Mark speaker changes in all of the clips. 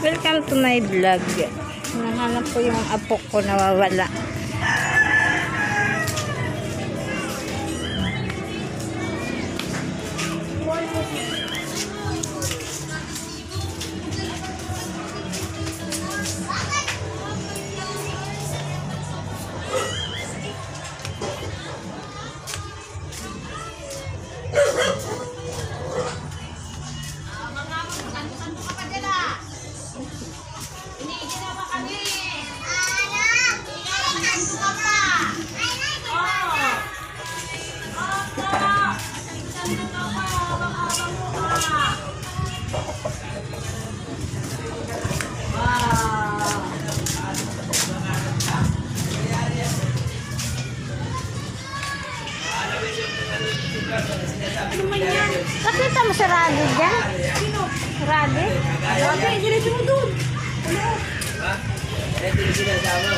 Speaker 1: Welcome to my vlog. Nahanap ko yung apo ko nawawala. Nakita mo si Radi dyan?
Speaker 2: Sino?
Speaker 1: Radi?
Speaker 2: Radi, diretso mo doon. Ano?
Speaker 3: Ha? Hindi na sinasama.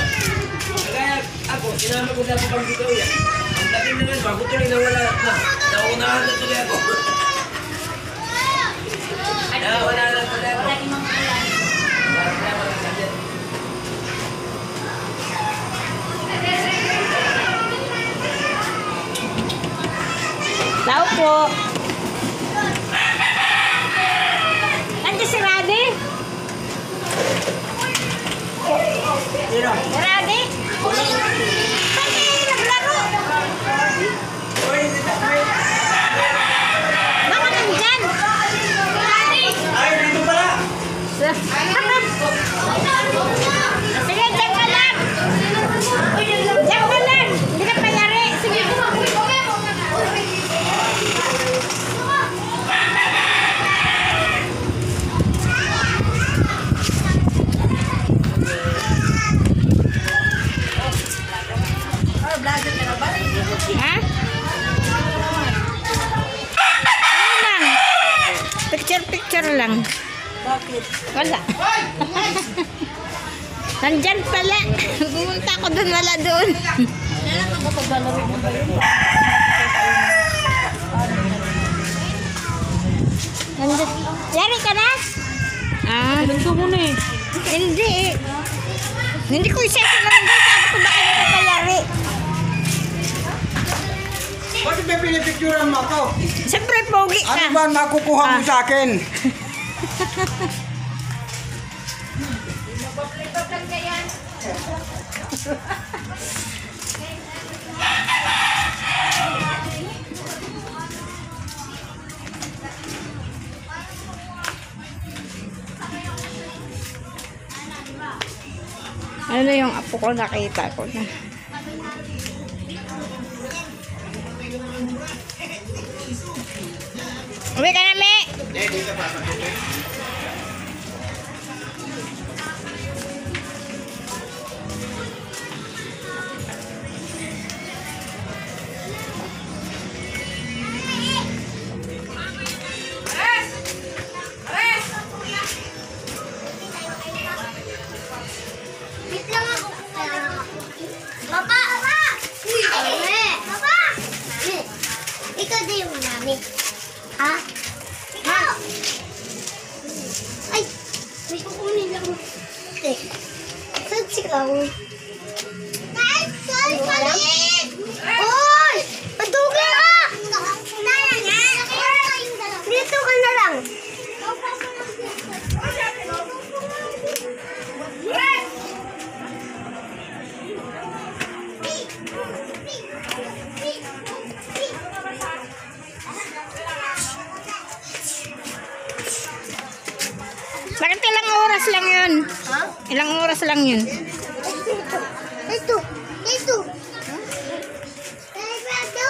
Speaker 3: Kaya ako, sinama ko sa pag dito yan. Ang dating na naman, ako tuloy nawala na. Naunahan na tuloy ako. Nawala na tuloy ako.
Speaker 2: Wala imang alam.
Speaker 1: Tao po. Nandiyan si Radi?
Speaker 3: Sino?
Speaker 1: Radi? Saan kayo naglaro? Baka nandyan?
Speaker 3: Ay, dito pala!
Speaker 1: Sige, dyan ka lang. Dyan ka lang. Hindi ka payari. Sige. Ha? Ano lang? Picture lang.
Speaker 2: Bakit?
Speaker 1: Wala. Nandyan pala. Pumunta ako doon, wala doon.
Speaker 2: Kailan ka ba paglalaro mo ba yun?
Speaker 1: Nandyan. Yari ka na? Ah,
Speaker 2: Ganito mo na eh.
Speaker 1: hindi eh. Hindi ko isa sa nandun. Sabi ko baka nakapayari.
Speaker 4: Bakit may pinipicturan mo ako?
Speaker 1: Siyempre, pogi ka.
Speaker 4: Ano ba ang makukuha mo sa akin?
Speaker 1: Ano yung apo ko, nakita ko na. Uwi ka na, Me!
Speaker 5: Wait lang ako. Papa! Papa! Papa! Ikaw din yung mami. Ha? Ikaw! Ay! May kukunin lang. Eh. Saan sigaw? Ay! Saan palit! Oy! Padugi ka! Dito ka na lang.
Speaker 1: Bakit ilang oras lang yun?
Speaker 5: Ha?
Speaker 1: Ilang oras lang yun?
Speaker 5: Ito. Ito. Ito.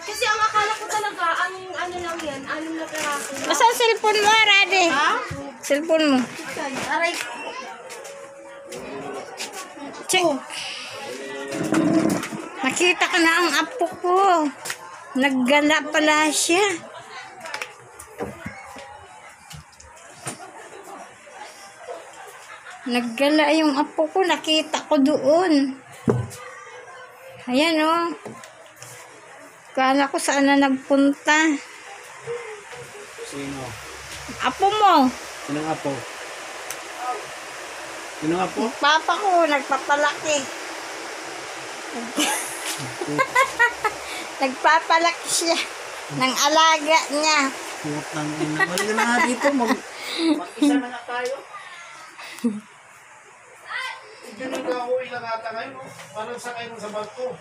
Speaker 2: Kasi ang akala ko talaga, ang ano lang yan, 6 na peraso.
Speaker 1: Basta ang cellphone mo, Radi.
Speaker 2: Ha?
Speaker 1: Cellphone mo.
Speaker 2: Aray.
Speaker 1: Check. Nakita ka na ang apo ko. Naggala pala siya. Naggala yung apo ko. Nakita ko doon. Ayan oh. Kala ko saan na nagpunta.
Speaker 4: Sino?
Speaker 1: Apo mo.
Speaker 4: Sinong apo? Sinong apo?
Speaker 1: Papa ko. Nagpapalaki. Nagpapalaki siya. Ng alaga niya.
Speaker 4: Putang ina. Balik na nga dito. Mag-isa na nga tayo. Hindi nag-ahoy lang ata ngayon. Parang sakay mo sa barko.